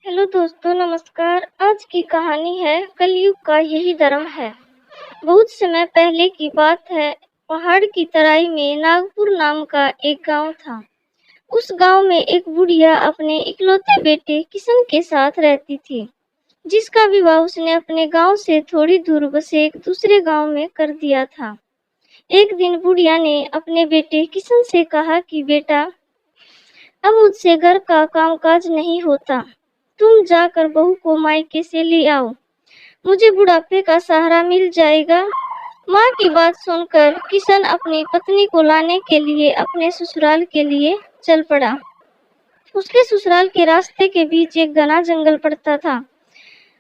Hello दोस्तों, नमस्कार। आज की कहानी है कलयुग का यही धर्म है। बहुत समय पहले की बात है। पहाड़ की तराई में नागपुर नाम का एक गांव था। उस गांव में एक बुढ़िया अपने इकलौते बेटे किशन के साथ रहती थी, जिसका विवाह उसने अपने गांव से थोड़ी दूर बसे एक दूसरे गांव में कर दिया था। एक दिन बुढ़िया ने अपने बेटे किशन से कहा कि बेटा, अब मुझसे घर का कामकाज नहीं होता। तुम जाकर बहू को मायके से ले आओ, मुझे बुढ़ापे का सहारा मिल जाएगा। माँ की बात सुनकर किशन अपनी पत्नी को लाने के लिए अपने ससुराल के लिए चल पड़ा। उसके ससुराल के रास्ते के बीच एक घना जंगल पड़ता था।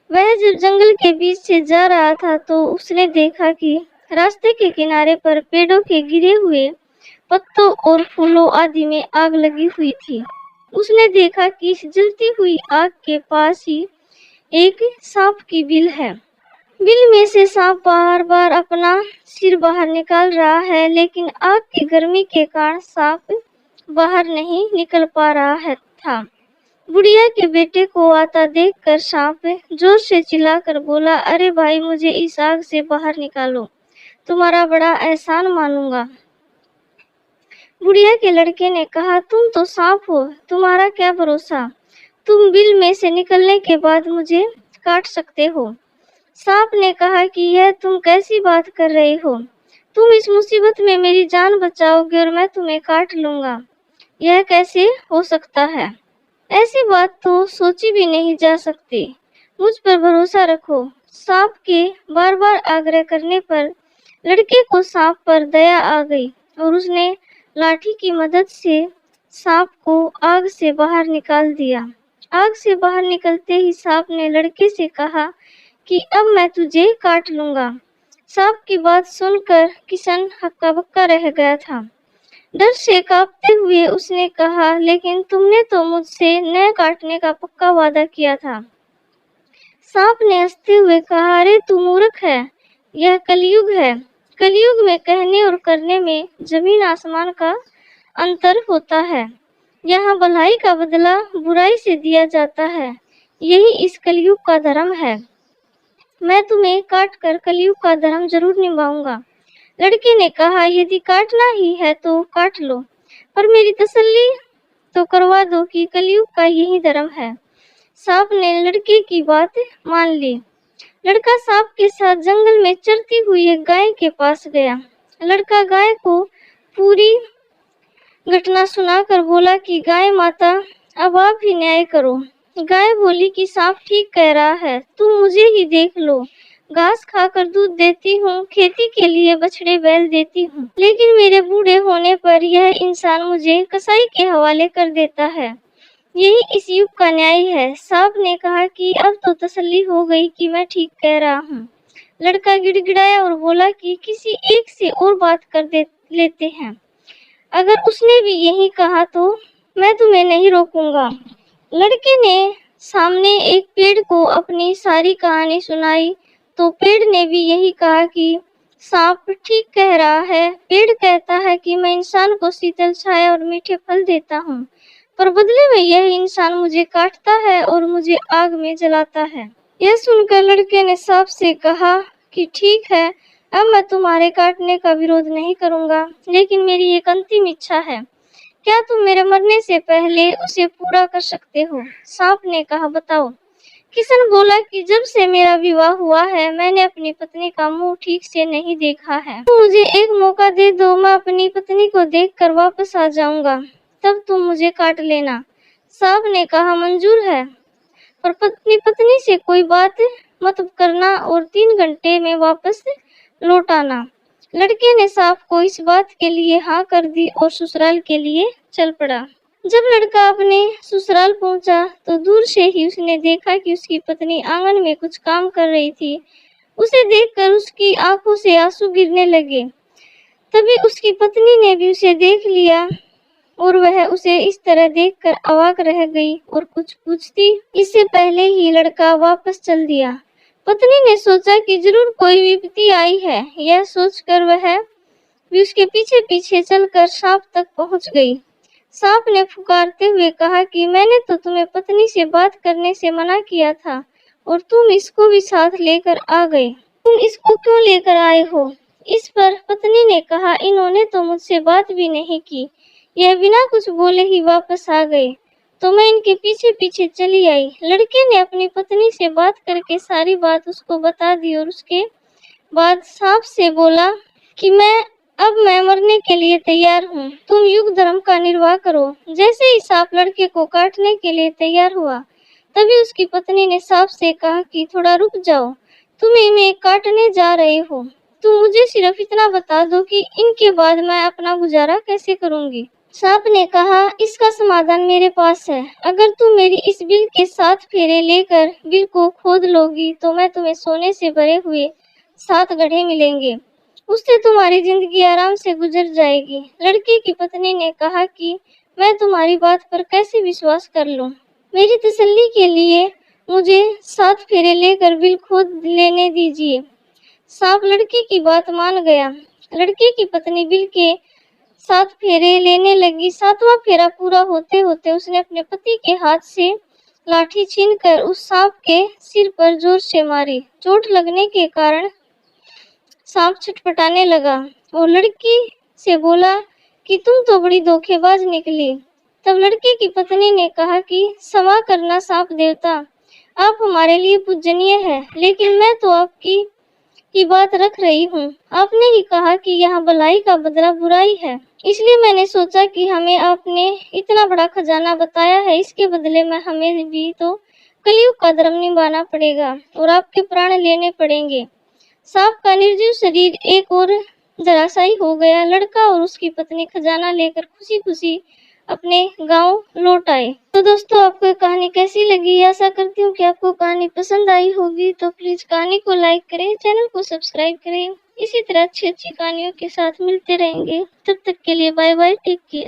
वह जब जंगल के बीच से जा रहा था तो उसने देखा कि रास्ते के किनारे पर पेड़ों के गिरे हुए पत्तों और फूलों आदि में आग लगी हुई थी। उसने देखा कि इस जलती हुई आग के पास ही एक सांप की बिल है। बिल में से सांप बार बार अपना सिर बाहर निकाल रहा है, लेकिन आग की गर्मी के कारण सांप बाहर नहीं निकल पा रहा है था। बुढ़िया के बेटे को आता देखकर सांप जोर से चिल्लाकर बोला, अरे भाई, मुझे इस आग से बाहर निकालो, तुम्हारा बड़ा एहसान मानूंगा। बुढ़िया के लड़के ने कहा, तुम तो सांप हो, तुम्हारा क्या भरोसा, तुम बिल में से निकलने के बाद मुझे काट सकते हो। सांप ने कहा कि यह तुम कैसी बात कर रहे हो, तुम इस मुसीबत में मेरी जान बचाओगे और मैं तुम्हें काट लूंगा, यह कैसे हो सकता है। ऐसी बात तो सोची भी नहीं जा सकती, मुझ पर भरोसा रखो। सांप के बार बार आग्रह करने पर लड़के को सांप पर दया आ गई और उसने लाठी की मदद से सांप को आग से बाहर निकाल दिया। आग से बाहर निकलते ही सांप ने लड़के से कहा कि अब मैं तुझे काट लूंगा। सांप की बात सुनकर किशन हक्का बक्का रह गया था। डर से कांपते हुए उसने कहा, लेकिन तुमने तो मुझसे न काटने का पक्का वादा किया था। सांप ने हंसते हुए कहा, अरे तू मूर्ख है, यह कलयुग है। कलयुग में कहने और करने में जमीन आसमान का अंतर होता है। यहाँ भलाई का बदला बुराई से दिया जाता है। यही इस कलयुग का धर्म है। मैं तुम्हें काट कर कलयुग का धर्म जरूर निभाऊंगा। लड़के ने कहा, यदि काटना ही है तो काट लो, पर मेरी तसल्ली तो करवा दो कि कलयुग का यही धर्म है। सांप ने लड़के की बात मान ली। लड़का सांप के साथ जंगल में चरती हुई एक गाय के पास गया। लड़का गाय को पूरी घटना सुनाकर बोला कि गाय माता, अब आप ही न्याय करो। गाय बोली कि सांप ठीक कह रहा है, तुम मुझे ही देख लो, घास खाकर दूध देती हूँ, खेती के लिए बछड़े बैल देती हूँ, लेकिन मेरे बूढ़े होने पर यह इंसान मुझे कसाई के हवाले कर देता है। यही इस युग का न्याय है। सांप ने कहा कि अब तो तसल्ली हो गई कि मैं ठीक कह रहा हूँ। लड़का गिड़गिड़ाया और बोला कि किसी एक से और बात लेते हैं, अगर उसने भी यही कहा तो मैं तुम्हें नहीं रोकूंगा। लड़के ने सामने एक पेड़ को अपनी सारी कहानी सुनाई तो पेड़ ने भी यही कहा कि सांप ठीक कह रहा है। पेड़ कहता है कि मैं इंसान को शीतल छाया और मीठे फल देता हूँ, पर बदले में यह इंसान मुझे काटता है और मुझे आग में जलाता है। यह सुनकर लड़के ने सांप से कहा कि ठीक है, अब मैं तुम्हारे काटने का विरोध नहीं करूंगा, लेकिन मेरी एक अंतिम इच्छा है। क्या तुम मेरे मरने से पहले उसे पूरा कर सकते हो? सांप ने कहा, बताओ। किशन बोला कि जब से मेरा विवाह हुआ है मैंने अपनी पत्नी का मुंह ठीक से नहीं देखा है। तुम मुझे एक मौका दे दो, मैं अपनी पत्नी को देखकर वापस आ जाऊंगा, तब तुम मुझे काट लेना। सांप ने कहा, मंजूर है, पर पत्नी से कोई बात मत करना और 3 घंटे में वापस लौट आना। लड़के ने सांप को इस बात के लिए हाँ कर दी और ससुराल के लिए चल पड़ा। जब लड़का अपने ससुराल पहुंचा तो दूर से ही उसने देखा कि उसकी पत्नी आंगन में कुछ काम कर रही थी। उसे देखकर उसकी आंखों से आंसू गिरने लगे। तभी उसकी पत्नी ने भी उसे देख लिया और वह उसे इस तरह देखकर अवाक रह गई और कुछ पूछती इससे पहले ही लड़का वापस चल दिया। पत्नी ने सोचा कि जरूर कोई विपत्ति आई है। यह सोचकर वह भी उसके पीछे पीछे चलकर सांप तक पहुंच गई। सांप ने पुकारते हुए कहा कि मैंने तो तुम्हें पत्नी से बात करने से मना किया था और तुम इसको भी साथ लेकर आ गए। तुम इसको क्यों लेकर आए हो? इस पर पत्नी ने कहा, इन्होंने तो मुझसे बात भी नहीं की, यह बिना कुछ बोले ही वापस आ गए, तो मैं इनके पीछे पीछे चली आई। लड़के ने अपनी पत्नी से बात करके सारी बात उसको बता दी और उसके बाद सांप से बोला कि मैं मरने के लिए तैयार हूँ, तुम युग धर्म का निर्वाह करो। जैसे ही सांप लड़के को काटने के लिए तैयार हुआ, तभी उसकी पत्नी ने सांप से कहा कि थोड़ा रुक जाओ, तुम्हें मैं काटने जा रहे हो, तुम मुझे सिर्फ इतना बता दो कि इनके बाद मैं अपना गुजारा कैसे करूंगी। सांप ने कहा, इसका समाधान मेरे पास है, अगर तुम मेरी इस बिल के 7 फेरे लेकर बिल को खोद लोगी तो मैं तुम्हें सोने से भरे हुए 7 गड्ढे मिलेंगे, उससे तुम्हारी जिंदगी आराम से गुजर जाएगी। लड़के की पत्नी ने कहा कि मैं तुम्हारी बात पर कैसे विश्वास कर लूं? मेरी तसल्ली के लिए मुझे 7 फेरे लेकर बिल खोद लेने दीजिए। सांप लड़के की बात मान गया। लड़के की पत्नी बिल के 7 फेरे लेने लगी। 7वां फेरा पूरा होते होते उसने अपने पति के हाथ से लाठी छीनकर उस सांप के सिर पर जोर से मारी। चोट लगने के कारण सांप छटपटाने लगा और लड़की से बोला कि तुम तो बड़ी धोखेबाज निकली। तब लड़के की पत्नी ने कहा कि क्षमा करना सांप देवता, आप हमारे लिए पूजनीय है, लेकिन मैं तो आपकी की बात रख रही हूँ। आपने ही कहा कि यहाँ भलाई का बदला बुराई है, इसलिए मैंने सोचा कि हमें आपने इतना बड़ा खजाना बताया है, इसके बदले में हमें भी तो कलयुग का धर्म निभाना पड़ेगा और आपके प्राण लेने पड़ेंगे। सांप का निर्जीव शरीर एक और धराशायी हो गया। लड़का और उसकी पत्नी खजाना लेकर खुशी खुशी अपने गांव लौट आए। तो दोस्तों, आपको कहानी कैसी लगी? आशा करती हूँ कि आपको कहानी पसंद आई होगी। तो प्लीज कहानी को लाइक करें, चैनल को सब्सक्राइब करें। इसी तरह अच्छी अच्छी कहानियों के साथ मिलते रहेंगे। तब तक के लिए बाय बाय, टेक केयर।